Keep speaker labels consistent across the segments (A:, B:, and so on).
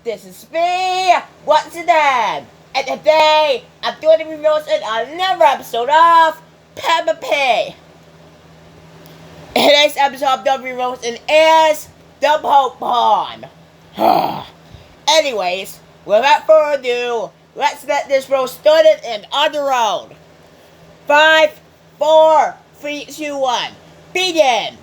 A: This is me, What's Your Name? And today, I'm doing a review on another episode of Peppa Pig. Today's episode of the review is The Boat Pond. Anyways, without further ado, let's get this road started and on the road. 5, 4, 3, 2, 1, begin!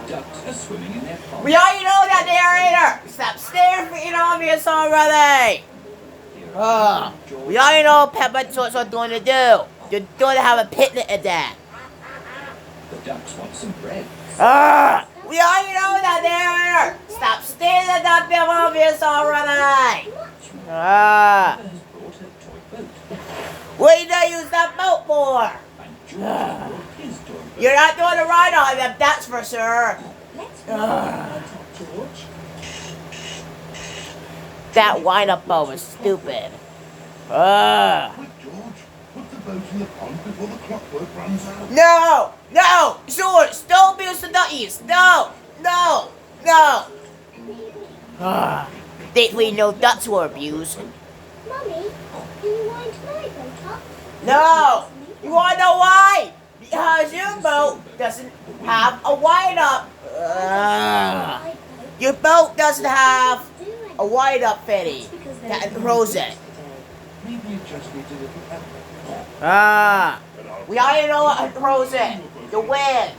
B: Ducks are swimming in their pond.
A: We already know that, narrator! Stop staring for it obvious already! We already know Peppa's what they're doing to do. They're going to have a picnic at that.
B: The ducks want some bread.
A: We already know that, narrator! Stop staring at that damn obvious already!
B: Peppa has brought her toy boat.
A: What did they use that boat for?
B: And George has brought his toy boat.
A: You're not doing a ride on them, that's for sure.
C: Let's go later, George.
A: That wind-up boat was stupid.
D: Quick, George. Put the boat in the pond before the clockwork runs out.
A: No! No! George, don't abuse the duckies! No! No! No! Thankfully, no ducks were abused.
C: Mummy, can you wind my boat up?
A: No! You wanna know why? Because your boat doesn't have a wind-up.
C: My boat.
A: Your boat doesn't have
C: Do it.
A: a wind-up, Fetty.
C: Because
A: That
C: there's
A: throws it.
D: Maybe you just need a little help.
A: We already know what throws it. The wind.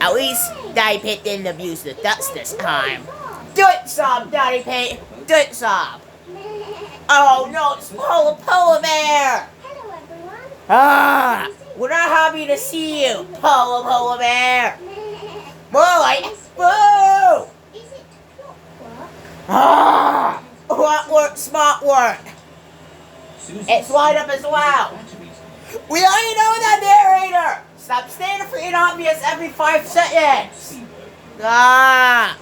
A: At least Daddy Pig didn't abuse the ducks this time. Do it some, Daddy Pig. Do it some. Oh no, it's Polar Bear.
C: Hello, everyone.
A: We're not happy to see you, Polar Bear. More like, boo.
C: Is it clockwork?
A: What work, smart work.
B: Susan
A: It's wind up as well.
B: batteries.
A: We already know that, narrator. Stop standing for inobvious every 5 seconds. Come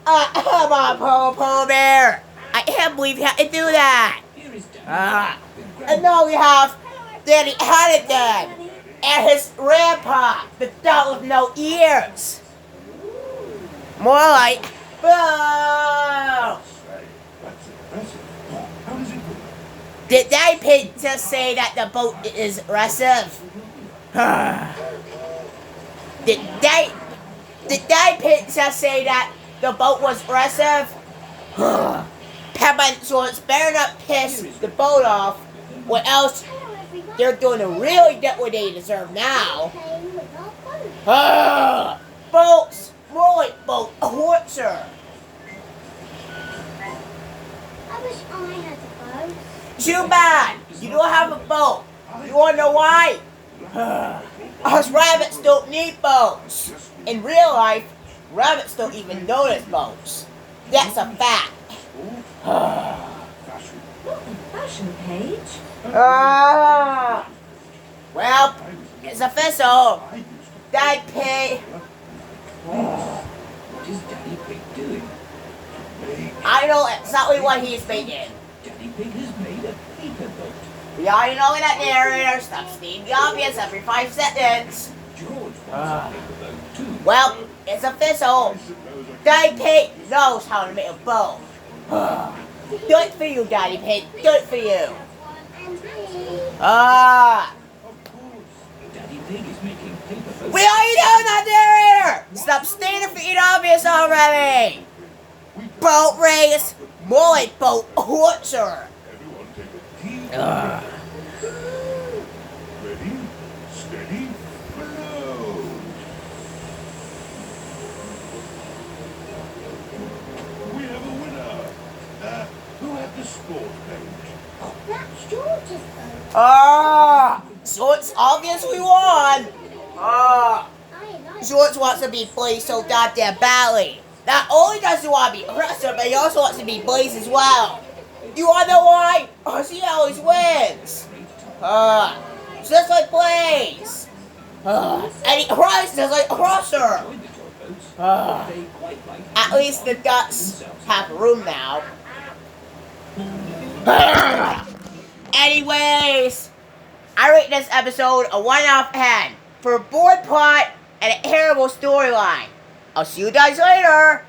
A: on, Polar Bear. I can't believe you had to do that.
B: Here is Daddy.
A: And now we have Daddy Hannigan and his grandpa, the dog with no ears. More like, boo!
D: That's impressive. How does it look?
A: Did Daddy Pig just say that the boat is aggressive? Did Daddy Pig just say that the boat was aggressive? Peppa and George better not piss the boat off, or else
C: Hello, everyone.
A: they're going to really get what they deserve now.
C: Playing with our boat.
A: Boats! More like boat torture.
C: I wish I had a boat.
A: Too bad! You don't have a boat. You wanna know why? Us rabbits don't need boats. In real life, rabbits don't even notice boats. That's a fact.
D: Fashion.
C: Not the fashion page.
A: Well, it's official.
D: I used
A: Daddy Pig.
B: What is Daddy Pig doing?
D: to make
A: I know exactly what he's thinking.
B: Daddy Pig has made a paper boat.
A: We already know that, narrator. Stop stating the obvious every 5 seconds.
B: George wants a paper boat too.
A: Well, it's official. Daddy Pig knows how to make a boat. Do it for you, Daddy Pig. Do it for you.
C: And me.
D: Of course.
B: Daddy Pig is making paper boats.
A: We already know that, narrator. Stop stating for it obvious already. Boat race, more like boat torture.
D: Everyone take a deep breath. Ready, steady, flow. We have a winner. Who had the sport page?
C: That's George's boat.
A: So it's obvious we won.
C: I like
A: George wants to be Blaze so goddamn badly. Not only does he want to be Aggressor, but he also wants to be Blaze as well. You wanna know why? Because he always wins. Just like Blaze. And he cries just like Crusher.
B: Enjoy the toy boats. They quite like
A: At least the ducks have room now. Anyways, I rate this episode a 1 out of 10 for a boring plot and a terrible storyline. I'll see you guys later.